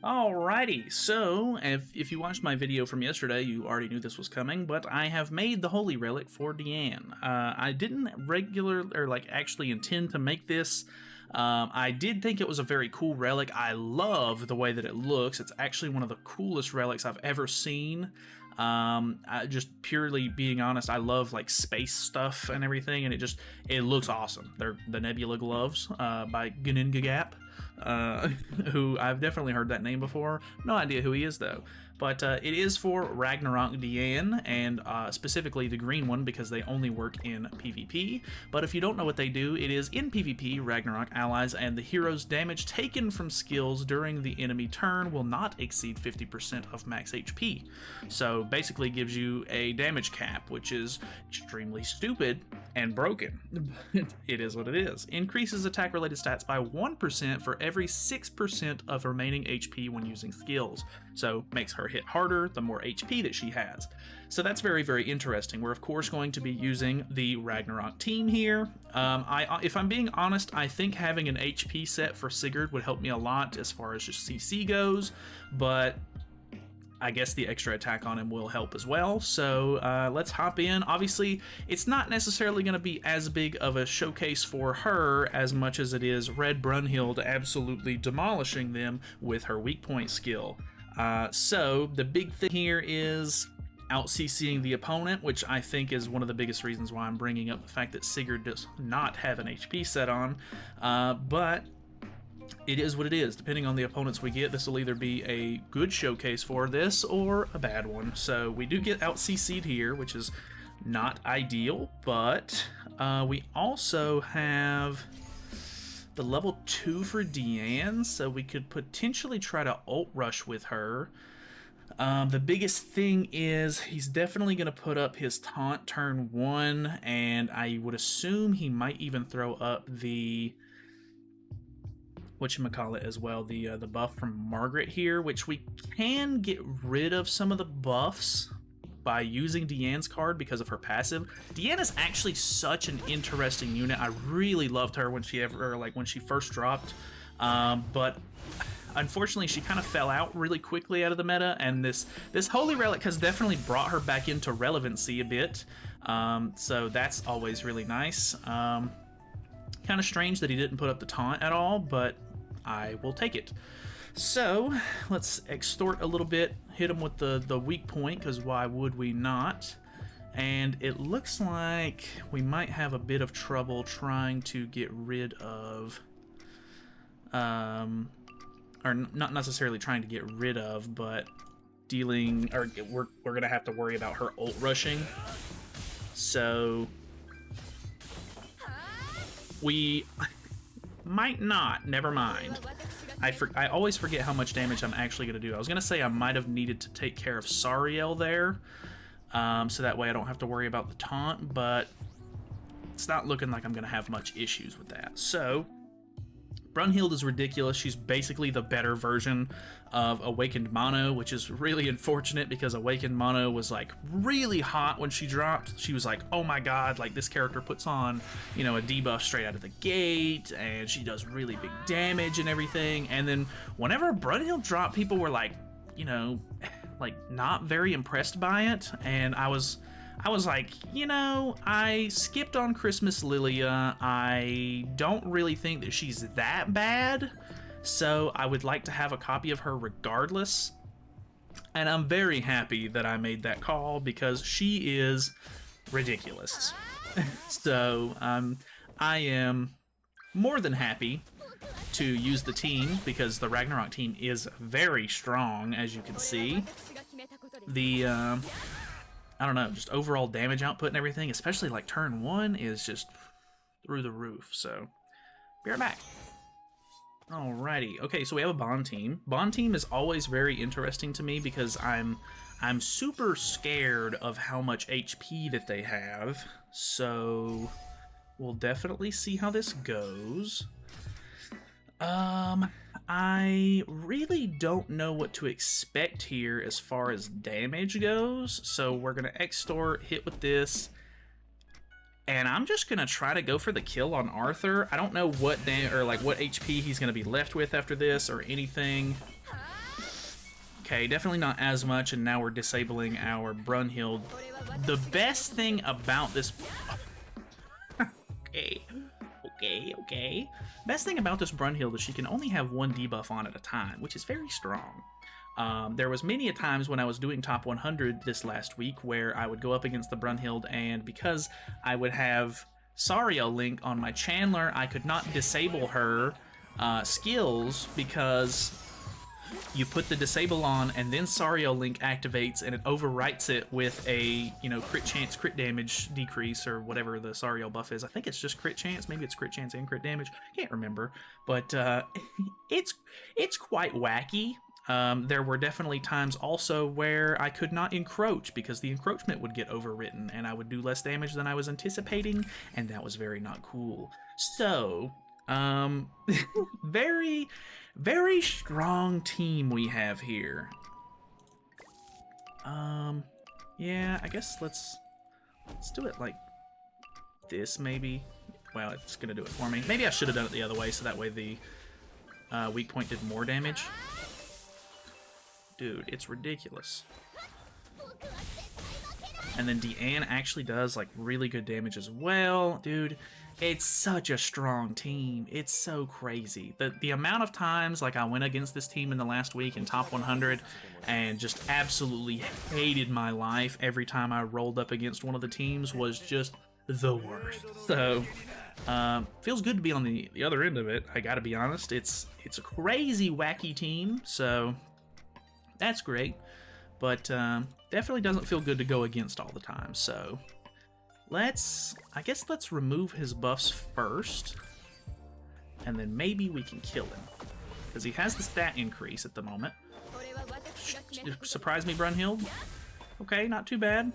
Alrighty, so if you watched my video from yesterday, you already knew this was coming, but I have made the Holy Relic for Diane. I didn't actually intend to make this. I did think it was a very cool relic. I love the way that it looks. It's actually one of the coolest relics I've ever seen. Just purely being honest, I love like space stuff and everything, and it looks awesome. They're the Nebula gloves by Guningagap. Who I've definitely heard that name before. No idea who he is though. But it is for Ragnarok Diane, and specifically the green one because they only work in PvP. But if you don't know what they do, it is in PvP, Ragnarok allies and the hero's damage taken from skills during the enemy turn will not exceed 50% of max HP. So basically gives you a damage cap, which is extremely stupid and broken. It is what it is. Increases attack related stats by 1% for every 6% of remaining HP when using skills. So makes her hit harder the more HP that she has. So that's very, very interesting. We're of course going to be using the Ragnarok team here. If I'm being honest, I think having an HP set for Sigurd would help me a lot as far as just CC goes, but I guess the extra attack on him will help as well. So let's hop in. Obviously, it's not necessarily going to be as big of a showcase for her as much as it is Red Brunhild absolutely demolishing them with her weak point skill. So the big thing here is out-CCing the opponent, which I think is one of the biggest reasons why I'm bringing up the fact that Sigurd does not have an HP set on. But it is what it is. Depending on the opponents we get, this will either be a good showcase for this or a bad one. So we do get out-CC'd here, which is not ideal, but we also have the level 2 for Diane, so we could potentially try to ult rush with her. The biggest thing is he's definitely going to put up his taunt turn 1, and I would assume he might even throw up the whatchamacallit as well, the buff from Margaret here, which we can get rid of some of the buffs by using Diane's card because of her passive. Diane is actually such an interesting unit. I really loved her when she first dropped, but unfortunately she kind of fell out really quickly out of the meta, and this Holy Relic has definitely brought her back into relevancy a bit. So that's always really nice. Kind of strange that he didn't put up the taunt at all, but I will take it. So let's extort a little bit, hit him with the weak point, because why would we not? And it looks like we might have a bit of trouble trying to get rid of, or not necessarily trying to get rid of, but dealing, or we're gonna have to worry about her ult rushing. So we might not, never mind. I always forget how much damage I'm actually going to do. I was going to say I might have needed to take care of Sariel there, so that way I don't have to worry about the taunt, but it's not looking like I'm going to have much issues with that. So Brunhild is ridiculous. She's basically the better version of Awakened Mono, which is really unfortunate because Awakened Mono was like really hot when she dropped. She was like, oh my god, like this character puts on, you know, a debuff straight out of the gate, and she does really big damage and everything. And then whenever Brunhild dropped, people were like, you know, like not very impressed by it, and I was like, you know, I skipped on Christmas Lillia. I don't really think that she's that bad, so I would like to have a copy of her regardless. And I'm very happy that I made that call because she is ridiculous. So I am more than happy to use the team because the Ragnarok team is very strong, as you can see. The I don't know, just overall damage output and everything, especially like turn 1, is just through the roof. So, be right back. Alrighty, okay, so we have a Bond team. Bond team is always very interesting to me because I'm super scared of how much HP that they have. So, we'll definitely see how this goes. I really don't know what to expect here as far as damage goes, so we're gonna extort, hit with this, and I'm just gonna try to go for the kill on Arthur. I don't know what what HP he's gonna be left with after this or anything. Okay, definitely not as much, and now we're disabling our Brunhild. The best thing about this... Okay. Best thing about this Brunhild is she can only have one debuff on at a time, which is very strong. There was many a times when I was doing top 100 this last week where I would go up against the Brunhild, and because I would have Sario Link on my Chandler, I could not disable her skills because you put the disable on and then Sario Link activates and it overwrites it with a, you know, crit chance, crit damage decrease or whatever the Sario buff is. I think it's just crit chance. Maybe it's crit chance and crit damage. Can't remember. But it's quite wacky. There were definitely times also where I could not encroach because the encroachment would get overwritten and I would do less damage than I was anticipating, and that was very not cool. So, very strong team we have here. Yeah, I guess let's do it like this, maybe. Well, it's gonna do it for me. Maybe I should have done it the other way, so that way the weak point did more damage. Dude, it's ridiculous. And then Diane actually does like really good damage as well. Dude, it's such a strong team. It's so crazy. The amount of times like I went against this team in the last week in top 100 and just absolutely hated my life every time I rolled up against one of the teams was just the worst. So feels good to be on the other end of it. I gotta be honest. It's a crazy wacky team, so that's great. But definitely doesn't feel good to go against all the time. So I guess let's remove his buffs first, and then maybe we can kill him because he has the stat increase at the moment. Surprise me, Brunhild. Okay, not too bad.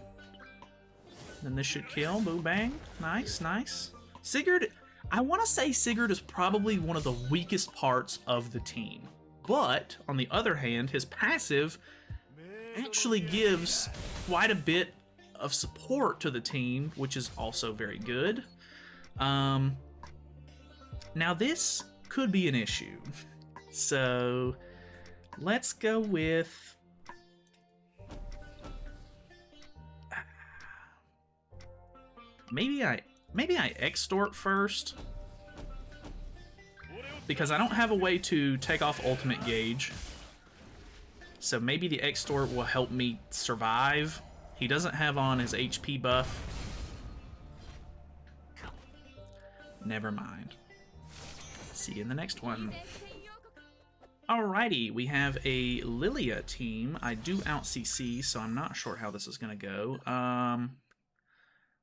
Then this should kill. Boom, bang. Nice, nice. Sigurd, I want to say Sigurd is probably one of the weakest parts of the team. But, on the other hand, his passive actually gives quite a bit of support to the team, which is also very good. Now this could be an issue. So, let's go with... Maybe I extort first, because I don't have a way to take off ultimate gauge. So maybe the extort will help me survive. He doesn't have on his HP buff. Never mind. See you in the next one. Alrighty, we have a Lillia team. I do out CC, so I'm not sure how this is going to go.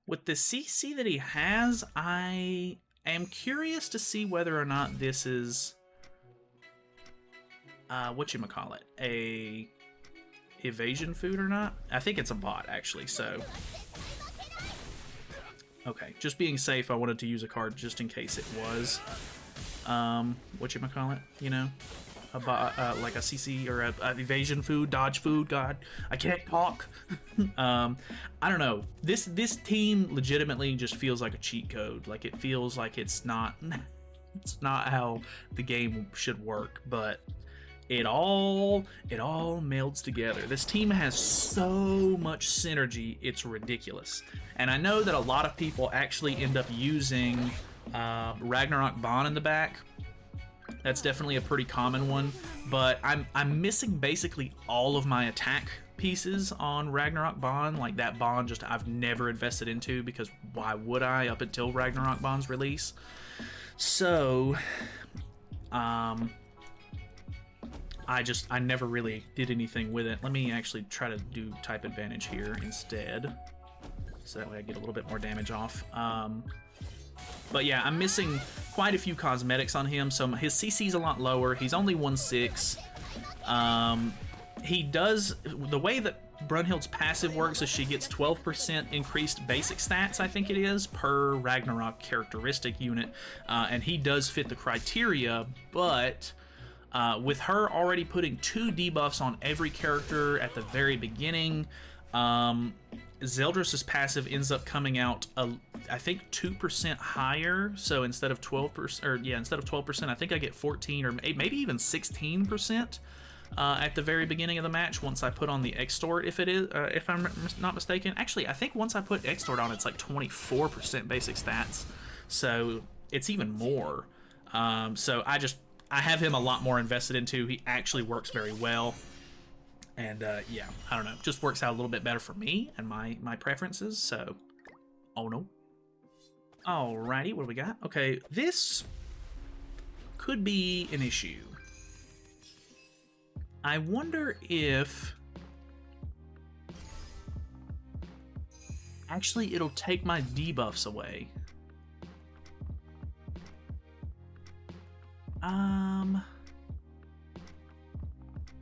With the CC that he has, I am curious to see whether or not this is whatchamacallit, a evasion food or not. I think it's a bot actually, so okay, just being safe, I wanted to use a card just in case it was whatchamacallit, you know, a bot, like a CC or a evasion food, dodge food. God, I can't talk. I don't know. This team legitimately just feels like a cheat code. Like it feels like it's not how the game should work, but it all melds together. This team has so much synergy, it's ridiculous. And I know that a lot of people actually end up using Ragnarok Bond in the back. That's definitely a pretty common one, but I'm missing basically all of my attack pieces on Ragnarok Bond. Like that Bond just I've never invested into, because why would I, up until Ragnarok Bond's release? So I never really did anything with it. Let me actually try to do type advantage here instead, so that way I get a little bit more damage off. But yeah, I'm missing quite a few cosmetics on him, so his CC's a lot lower. He's only 1/6. He does, the way that Brunhild's passive works is she gets 12% increased basic stats, I think it is, per Ragnarok characteristic unit, and he does fit the criteria, but with her already putting 2 debuffs on every character at the very beginning, Zeldris' passive ends up coming out, I think 2% higher. So instead of 12%, I think I get 14 or maybe even 16% at the very beginning of the match once I put on the extort, if I'm not mistaken. Actually, I think once I put extort on, it's like 24% basic stats, so it's even more. So I have him a lot more invested into. He actually works very well, and yeah, I don't know, just works out a little bit better for me and my preferences. So, oh no. Alrighty, what do we got? Okay, this could be an issue. I wonder if... Actually, it'll take my debuffs away.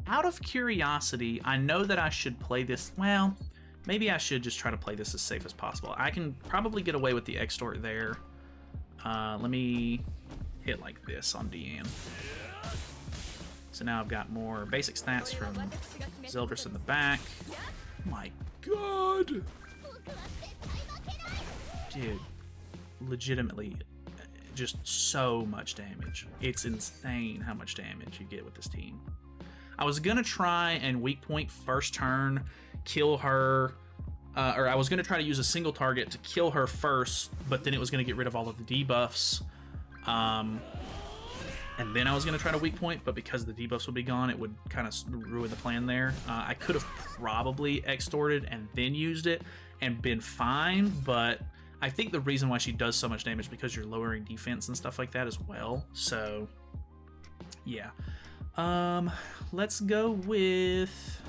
Out of curiosity, I know that I should play this... Well, maybe I should just try to play this as safe as possible. I can probably get away with the extort there. Let me hit like this on Diane. So now I've got more basic stats from Zeldris in the back. My god! Dude, legitimately, just so much damage. It's insane how much damage you get with this team. I was gonna try and weak point first turn, kill her, or I was gonna try to use a single target to kill her first, but then it was gonna get rid of all of the debuffs. And then I was gonna try to weak point, but because the debuffs would be gone, it would kind of ruin the plan there. I could have probably extorted and then used it and been fine, but I think the reason why she does so much damage is because you're lowering defense and stuff like that as well. So, yeah. Let's go with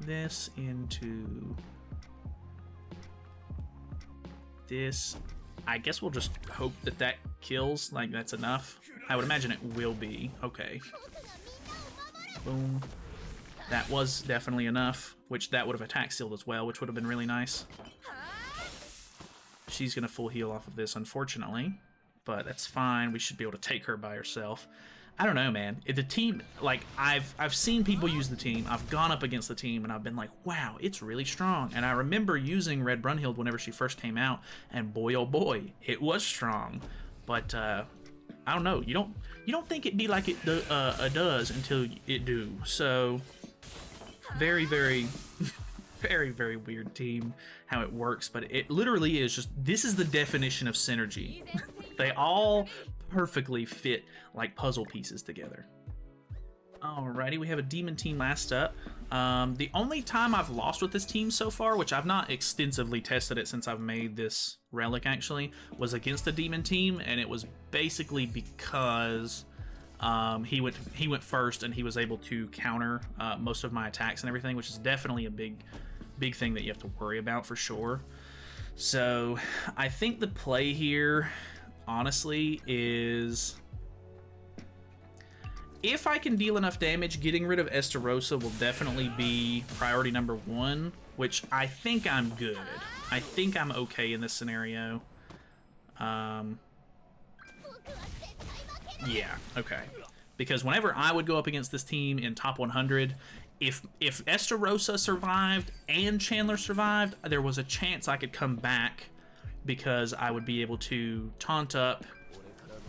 this into this. I guess we'll just hope that that kills, like that's enough. I would imagine it will be. Okay. Boom. That was definitely enough, which that would have attack sealed as well, which would have been really nice. She's gonna full heal off of this, unfortunately, but that's fine. We should be able to take her by herself. I don't know, man. The team, like, I've seen people use the team. I've gone up against the team, and I've been like, wow, it's really strong. And I remember using Red Brunhild whenever she first came out, and boy, oh boy, it was strong. But I don't know. You don't think it be like it does until it do. So very, very, very, very weird team how it works. But it literally is just, this is the definition of synergy. They all perfectly fit like puzzle pieces together. Alrighty, we have a demon team last up. The only time I've lost with this team so far, which I've not extensively tested it since I've made this relic actually, was against a demon team, and it was basically because he went first and he was able to counter most of my attacks and everything, which is definitely a big thing that you have to worry about for sure. So I think the play here, honestly, is if I can deal enough damage, getting rid of Estarossa will definitely be priority number one, which I think I'm good. I think I'm okay in this scenario. Yeah, okay. Because whenever I would go up against this team in top 100, if Estarossa survived and Chandler survived, there was a chance I could come back because I would be able to taunt up,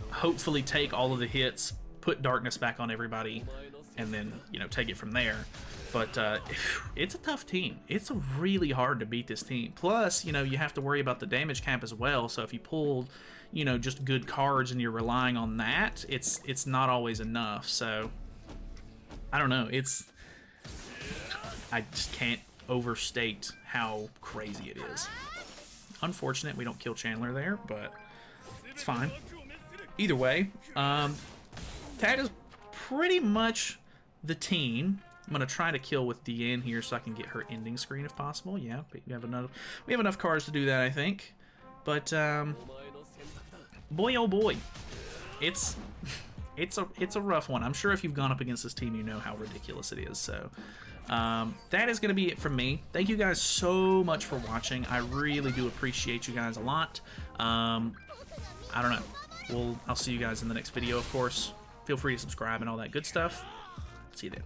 hopefully take all of the hits, put darkness back on everybody, and then, you know, take it from there. But it's a tough team. It's really hard to beat this team. Plus, you know, you have to worry about the damage cap as well. So if you pull, you know, just good cards and you're relying on that, it's not always enough. So I don't know. I just can't overstate how crazy it is. Unfortunate we don't kill Chandler there, but it's fine. Either way, that is pretty much the team. I'm gonna try to kill with Diane here so I can get her ending screen if possible. Yeah, we have enough cards to do that, I think. But boy, oh boy, it's a rough one. I'm sure if you've gone up against this team, you know how ridiculous it is. So that is gonna be it from me. Thank you guys so much for watching. I really do appreciate you guys a lot. I don't know. I'll see you guys in the next video, of course. Feel free to subscribe and all that good stuff. See you then.